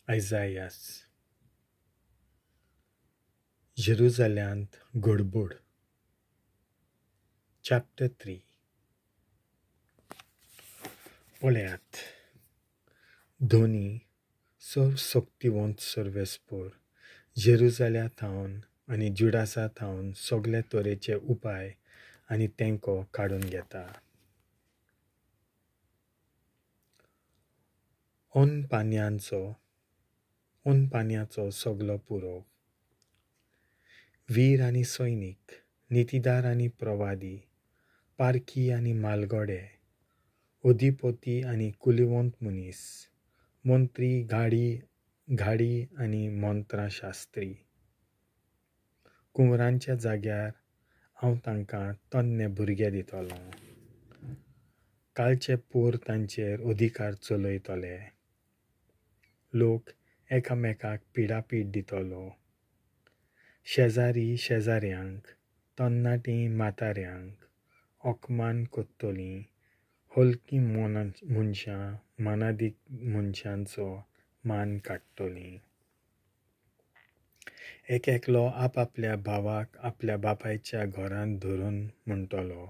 आयझायास. जेरुसाल्यांत गडबड. चॅप्टर 3. पळयात, दोनी सर्वशक्तिवंत सर्वेस्पर जेरुसाल्या थावन आनी जुडासा थावन सगळे तरेचे उपाय आनी तेंको काडून घेता. पानयांचो सगलो पुरो. वीर आनी सैनीक, नितीदार आनी प्रवादी, पारखी आनी मालगडे, अधिपती आनी कुलीवंत मनीस, मंत्री, घाडी आनी मंत्रशास्त्री. कुंवरांच्या जाग्यार हांव तांकां तन्ने भुरगे दितलो. कालचे पोर तांचेर अधिकार चलयतले. लोक एकामेकाक पिडापीड दितलो. शेजारी शेजाऱ्यांक, तरणाटीं म्हाताऱ्यांक ओकमान कोत्तलीं. हलकीं मनशां मानादीक मनशांचो मान काडटलीं. एकलो आपल्या भावाक आपल्या बापायच्या घरांत धरून म्हणटलो,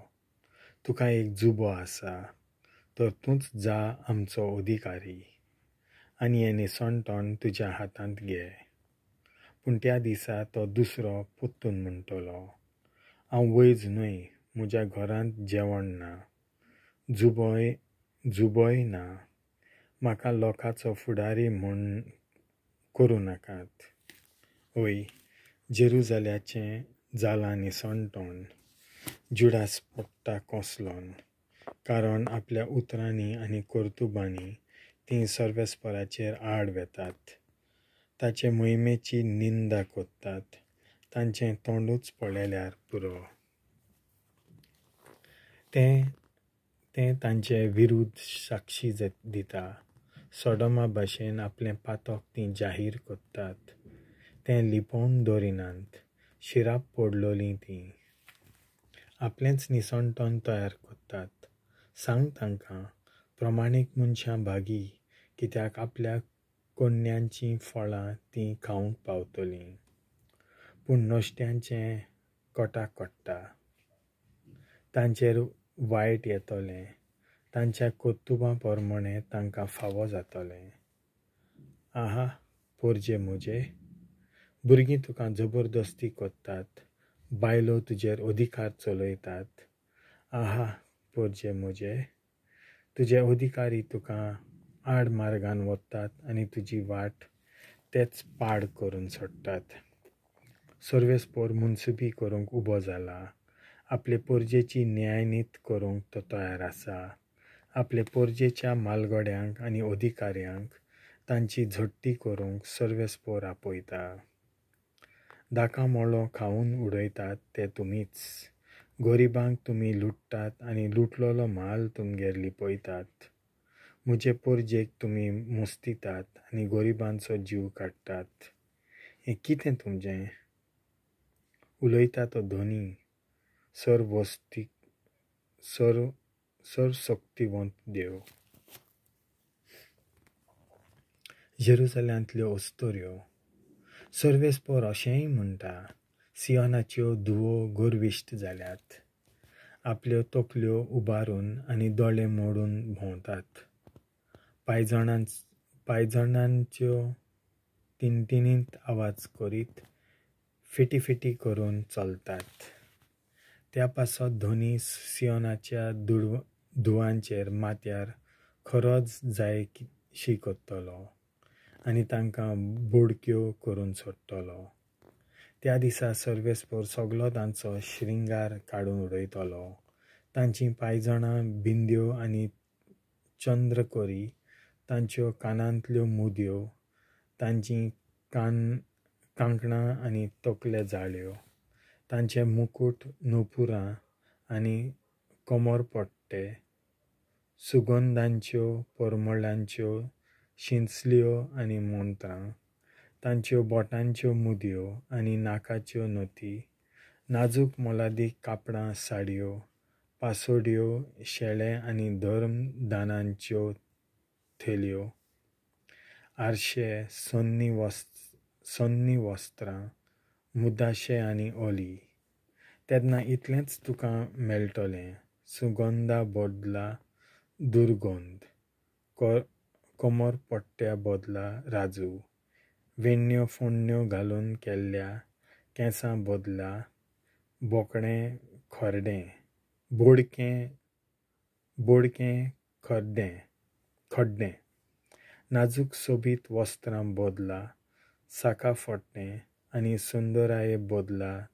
तुका एक जुबो आसा, तर तूंच जा आमचो अधिकारी आनी हें निसणटोण तुज्या हातांत घे. पूण त्या दिसा तो दुसरो पोत्तून म्हणटलो, हांव वैज न्हय, म्हज्या घरांत जेवण ना, जुबोय ना, म्हाका लोकांचो फुडारी म्हूण करूं नाकात. हय, जेरुसाल्याचें जालां निसणटोण. जुडास पडटा कोसलोन, कारण आपल्या उतरांनी आनी कर्तुबांनी तीं सर्वेस्पराचेर आड वेतात. ताचे मोहिमेची निंदा कोत्तात. तांचें तोंडूच पळयल्यार पुरो. तें तांचे विरुद्ध साक्षी दिता. सोडोमा भाशेन आपलें पातक तीं जाहीर कोत्तात. तें लिपोवन दवरिनात. शिराप पडलोलीं तीं. आपलेंच निसणटोण तयार कोत्तात. सांग तांकां, प्रमाणीक मनशां भागी, कित्याक आपल्या कोन्यांचीं फळां तीं खावंक पावतलीं. पूण नश्ट्यांचें कोटाक कोडटा. तांचेर वायट येतलें. तांच्या कर्तुबां पोरमणें तांकां फावो जातलें. आहा, पोरजे म्हजे, भुरगीं तुका जबरदस्ती कोत्तात. बायलो तुजेर अधिकार चलयतात. आहा, पोरजे म्हजे, तुजे अधिकारी तुका आड मार्गान वतात आनी तुजी वाट तेच पाड करून सोडटात. सर्वेस्पर मुनसिबी करूंक उबो जाला. आपले पोरजेची न्यायनीत करूंक तो तयार आसा. आपले पोरजेच्या मालगड्यांक आनी अधिकाऱ्यांक तांची झडटी करूंक सर्वेस्पर आपयता. दाका मोळो खावन उडयतात ते तुमीच. गरिबांक तुमी लुटतात आनी लुटलोलो म्हाल तुमगेर लिपयतात. म्हजे पोरजेक तुमी मुस्तितात आनी गरिबांचो जीव काडटात. हें कितें तुमचें? उलयता तो धोनी, सर्वशक्तिवंत देव. जेरुसाल्यांतल्यो अस्तोऱ्यो. सर्वेस्पर अशेंय म्हणटा, सियोनाच्यो धुवो गर्विश्ट जाल्यात. आपल्यो तकल्यो उबारून आनी दोळे मोडून भोंवतात. पायजणांच्यो तिणतिणीत आवाज करीत फिटी करून चलतात. त्या पासत धोनी सियोनाच्या धुवांचेर माथ्यार खरोच जायशी कोत्तलो आनी तांकां बोडक्यो करून सोडटलो. त्या दिसा सर्वेस्पर सगलो तांचो श्रिंगार काडून उडयतलो. तांचीं पायजणां बिंद्यो आनी चंद्रकोरी, तांच्यो कानांतल्यो मुदयो, तांचीं कांकणां आनी तकले जाळ्यो, तांचे मुकुट नुपुरां आनी कोमरपट्टे, सुगंधांच्यो परमळांच्यो शिंचल्यो आनी मंत्रां, तांच्यो बोटांच्यो मुदयो आनी नाकाच्यो नथी, नाजूक मोलादीक कापडां साडयो, पासोड्यो, शेळे आनी धर्मदानांच्यो थेल्यो, आरशे, सोन्नी वस्त्रां, मुदाशे आनी ओली. तेन्ना इतलेंच तुका मेळटलें. सुगंधा बदला दुर्गंध, कोमरपट्ट्या बदला राजू, वेण्ण्यो फोण्ण्यो घालून केल्ल्या केंसां बदला बोकडें बोडकें खड्डें, नाजूक सोबीत वस्त्रां बदला साकाफोट्टें आनी सुंदराये बदला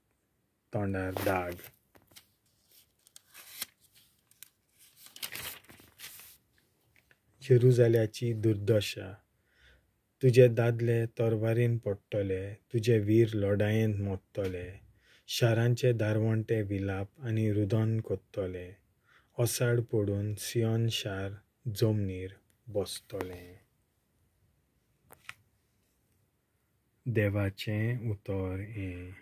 तोंडार दाग. येरुशलेमाची दुर्दशा. तुजे दादले तोरवारीन पडटले, तुजे वीर लढायेंत मोडटले. शारांचे दारवंटे विलाप आनी रुदन कोत्तले. ओसाड पडून सियोन शार जमनीर बसतलें. देवाचें उतर हें.